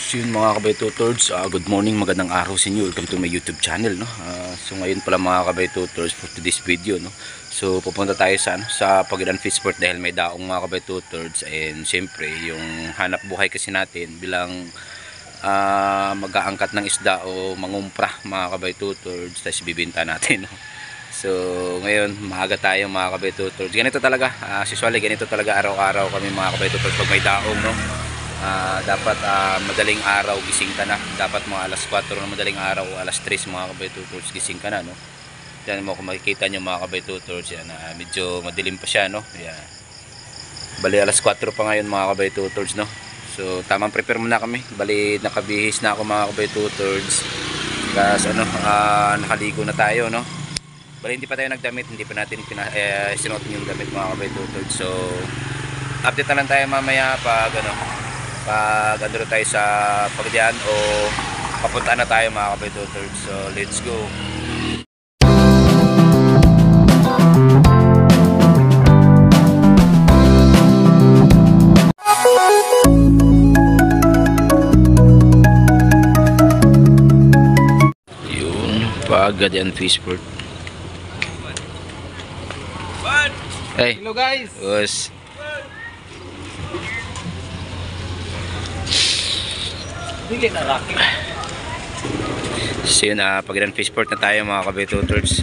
So yun mga kabaytutords, good morning, magandang araw sa inyo. Welcome to my YouTube channel, no? So ngayon pala mga kabaytutords, for today's video, no? So pupunta tayo sa Pagadian Fishport dahil may daong mga kabaytutords. And siyempre yung hanap buhay kasi natin bilang mag-aangkat ng isda o mangumpra mga kabaytutords, tapos bibinta natin, no? So ngayon maaga tayo mga kabaytutords. Ganito talaga, usually ganito talaga araw-araw kami mga kabaytutords pag may daong, no? Dapat madaling araw gising ka na, dapat mga alas 4 na madaling araw o alas 3 mga kabaytutords gising ka na, no? Yan mo kung makikita nyo mga kabaytutords, yan, medyo madilim pa siya, no? Yan. Bali alas 4 pa ngayon mga kabaytutords, no? So tamang prepare muna kami, bali nakabihis na ako mga kabaytutords, tapos nakaligo na tayo, no? Bali hindi pa tayo nagdamit, hindi pa natin sinuot yung damit mga kabaytutords. So update na lang tayo mamaya pag pag andun tayo sa Pagadian o papunta na tayo mga kabaytutords. So let's go. Yun, Pagadian Fishport. Hey, hello guys. Us. Dili na rocky. So yun, Pagadian Fishport na tayo mga kabaytutords.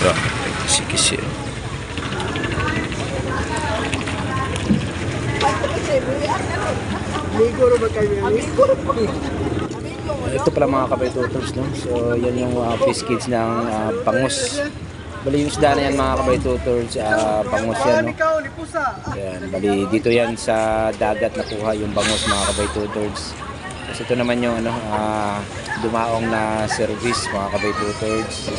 Wow. Kisi-kisi. Ito pala mga kabaytutords, no? So yan yung fish kids ng bangus. Bali yung isda na yan mga kabaytutords, bangus yan, no? Yan, bali dito yan sa dagat nakuha yung bangus mga kabaytutords. Kasi ito naman yung dumaong na service mga kabaytutords.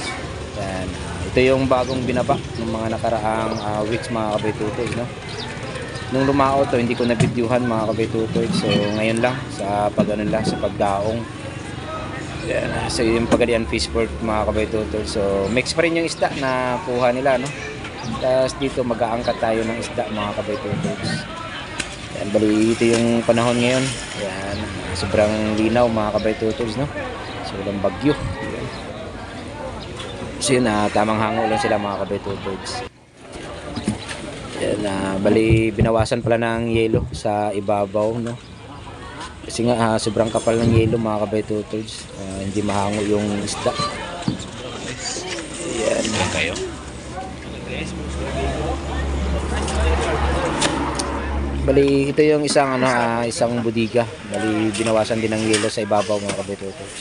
Yan. Ito yung bagong binaba ng mga nakaraang weeks mga kabaytutords, no? Nung lumao to hindi ko na-videohan mga kabaytutords. So ngayon lang sa sa pagdaong. Yan, so yung Pagadian Fishport mga kabaytutords. So mix pa rin yung isda na kuha nila, no? Tapos dito mag-aangkat tayo ng isda mga kabaytutords. Yan, bali ito yung panahon ngayon. Yan, sobrang linaw mga kabaytutords, no? So walang bagyo. Yan. So yun, tamang hango lang sila mga kabaytutords. Yan, bali binawasan pala ng yelo sa ibabaw, no? Kasi nga sobrang kapal ng yelo mga kabaytutords, hindi mahango yung isda. Yan kayo. Bali ito yung isang isang budiga. Bali binawasan din ng yelo sa ibabaw mga kabaytutords.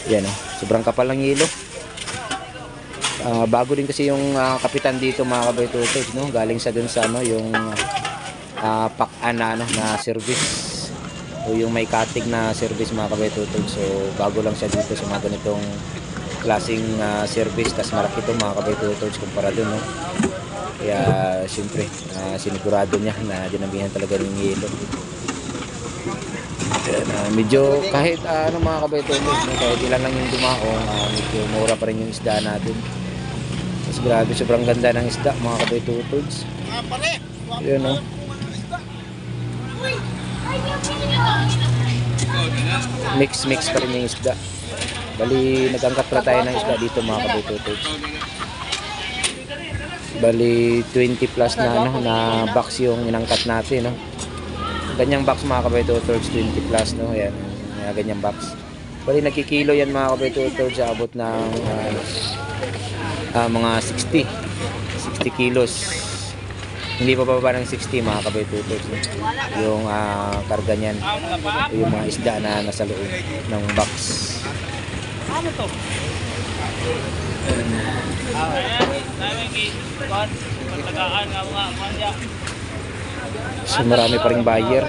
Yan, sobrang kapal ng yelo. Bago din kasi yung kapitan dito mga kabaytutords, no? Galing sa dun sa yung na service o yung may katig na service mga kabaytutords. So bago lang siya dito sa mga ganitong klaseng service. Tas malaki ito mga kabaytutords kumpara dun, no? Kaya siyempre sinigurado niya na dinabihan talaga ng yelo. Medyo kahit mga kabaytutords, no? Kahit ilan lang yung dumaong, medyo mura pa rin yung isda natin. Grabe, sobrang ganda ng isda mga kabaytutords. Yun, no? Mix pa rin yung isda. Bali nag-angkat pala tayo ng isda dito mga kabaytutords. Bali 20 plus na box yung inangkat natin, no? Ganyang box mga kabaytutords, 20 plus, no? Ayan, ganyang box. Bali nagkikilo yan mga kabaytutords, abot ng mga 60 kilos. Hindi pa baba ng 60 mga kabaytutords, no? Yung karga niyan, yung mga isda na nasa loob ng box. Ano to? So marami pa ring buyer.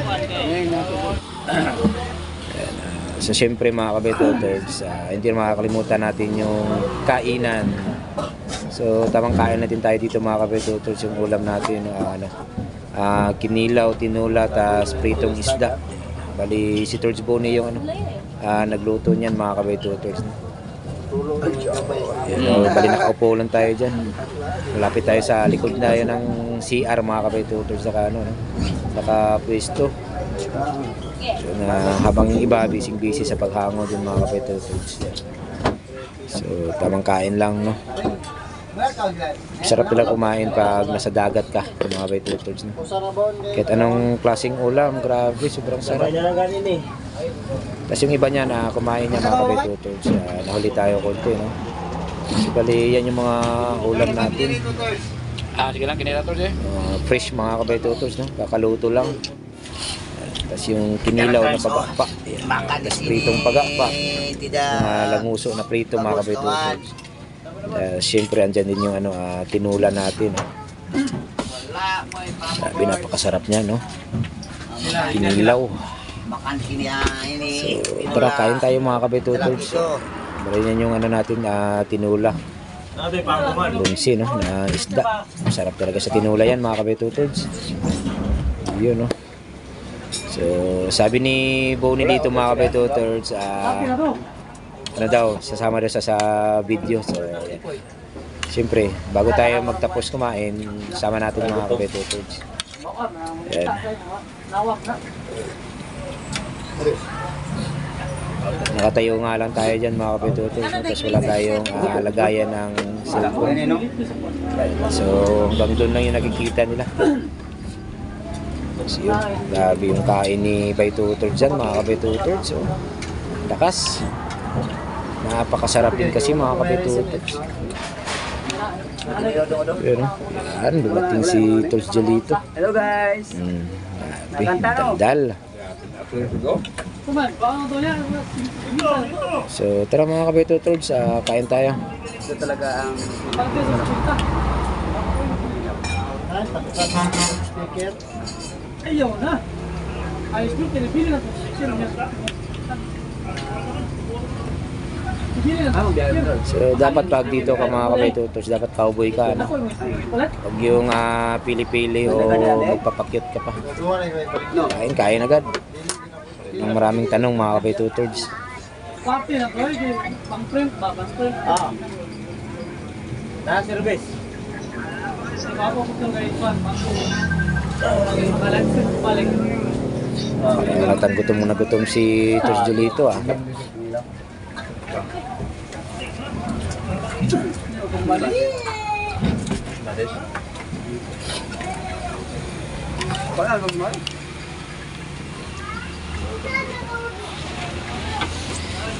So syempre mga kabay-tutors, hindi makakalimutan natin yung kainan. So tamang kain natin tayo dito mga kabay-tutors. Yung ulam natin, kinilaw, tinula, tas pritong isda. Bali si Torch Bonnie yung nagluto niyan mga kabay-tutors. Bali nakaupo lang tayo dyan. Malapit tayo sa likod na yun ng CR mga kabay-tutors. Saka pwesto. So, habang yung iba busy sa paghango din mga kabay-tutors. So tamang kain lang, no. Sarap pala kumain pag nasa dagat ka mga kabay-tutors, no? Kahit anong klaseng ulam, grabe, sobrang sarap. Tapos yung iba niya na kumain niya mga kabay-tutors, nahuli tayo konti, no. So bali yan yung mga ulam natin. Sige lang, kinirator siya. Fresh mga kabay-tutors, no. Kakaluto lang. Tapos yung kinilaw na pagakpa. Tapos pritong pagakpa. Mga languso na prito mga kabay-tutors. Siyempre andyan din yung tinula natin. Sabi napakasarap niya, no. Kinilaw. So tara, kain tayo mga kabay-tutors. Bali yan yung natin, tinula. Bungsi, no, na isda. Masarap talaga sa tinula yan mga kabay-tutors. Yun, no. So sabi ni Bonnie dito mga kabay-tutors, sasama daw sa video. So siyempre bago tayo magtapos kumain, sama natin mga kabay-tutors. Yan. Nakatayo nga lang tayo dyan mga kabay-tutors, tapos wala tayong lagayan ng cellphone. So hanggang doon lang yung nakikita nila. So yun, grabe yung kain ni Bay-tutors dyan mga kabay-tutors. So lakas, napakasarap din kasi mga kabay-tutors. Pero yan, dumating si Torch Jolito. Hello guys. Grabe, daldal. So tara mga kabay-tutors, kain tayo. Ito talaga ang sticker. Ayaw na. Ayos mo, pinipili na ito. Sino niya? So dapat pag dito ka mga kabay-tutors, dapat cowboy ka, no? Huwag yung pili-pili o magpapakyut ka pa. Kain agad. Ang maraming tanong mga kabay-tutors. Pati na ko, pang-print ba? Pang-print? Na-service. Ako ko itong guys, pang-print. Makalansin ko paling. Gutom na gutom si Torch Jolito,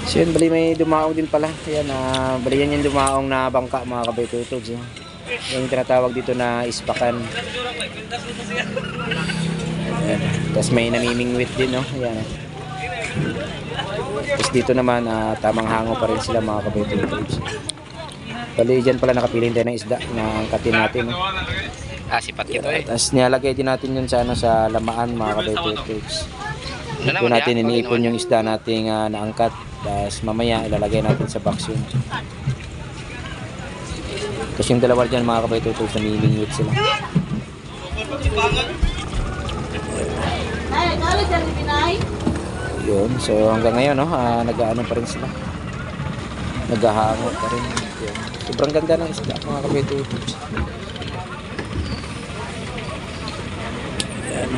So yun, bali may dumaong din pala. Ayan, bali yan yung dumaong na bangka mga kabay-tutors. Yung tinatawag dito na ispakan. Ayan. Tapos may namimingwit din, no? Ayan. Tapos dito naman, tamang hango pa rin sila mga kabay-tutors. Bali dyan pala nakapiling tayo ng isda na angkatin natin, no? Sipat ito eh. Tapos nilalagay din natin yun sa lamaan mga kabay-tutors. Dito natin iniipon yung isda nating naangkat. Tapos mamaya ilalagay natin sa box yun. Tapos yung dalawa dyan mga kabay-tutors, namimingwit sila. Yun, so hanggang ngayon, no, nag-aano pa rin sila. Naghahango pa rin. Yun. Sobrang ganda ng isda mga kabay-tutors. Ayan.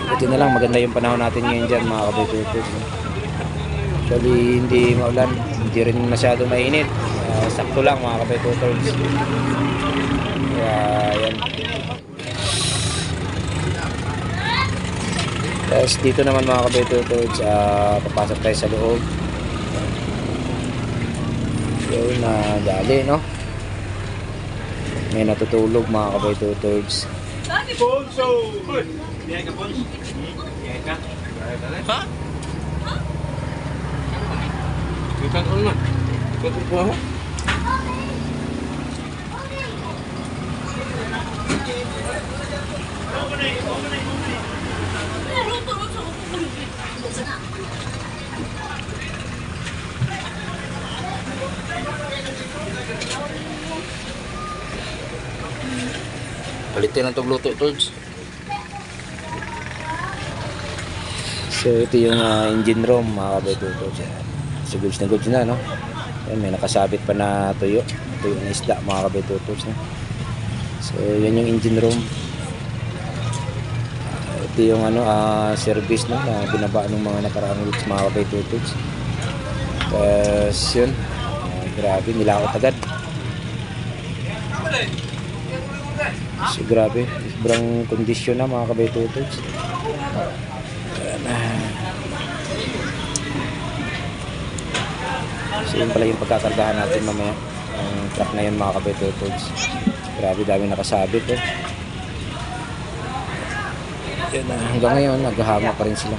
Ito na lang, maganda yung panahon natin ngayon dyan mga kabay-tutors. Actually hindi maulan, hindi rin masyado mainit. Sakto lang mga kabay-tutors. Kaya yan. Tapos dito naman mga kabay-tutors, papasok tayo sa loob. Yun, dali, no? May natutulog mga kabay-tutors. Ha? Ikan ulo. Ikan ulo. Palitin ang tugluto, Tords. So ito yung engine room mga kabay-tutods. So goods na no. Ayan, may nakasabit pa na tuyo na isda mga kabay-tutods, no? So yan yung engine room. Ito yung service, no, na binaba ng mga nakaraang weeks mga kabay-tutods. Tapos yun, grabe, nilakot agad. So grabe, sobrang kondisyon na mga kabay-tutods. So yun pala yung pagkakargahan natin mamaya, ang truck na yun mga kabay-tutods. Grabe, dami nakasabit eh. Yan, hanggang ngayon naghahama pa rin sila.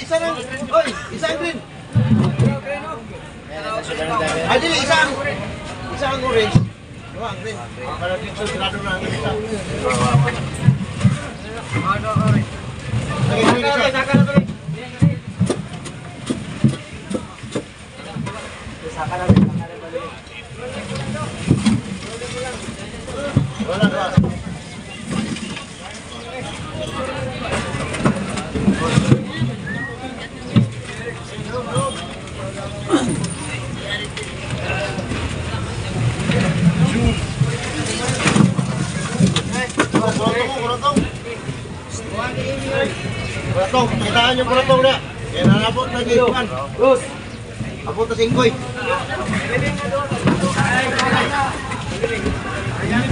Isa lang. Oy, isang green. Ay, dili, isang orange. Diba, ang green. Para dito, sinado na ang isa. Wala, wala. Kuratong, kitaan yung kuratong na. Kaya nalabot na gayuan. Rus! Abot na singkoy. Ayan.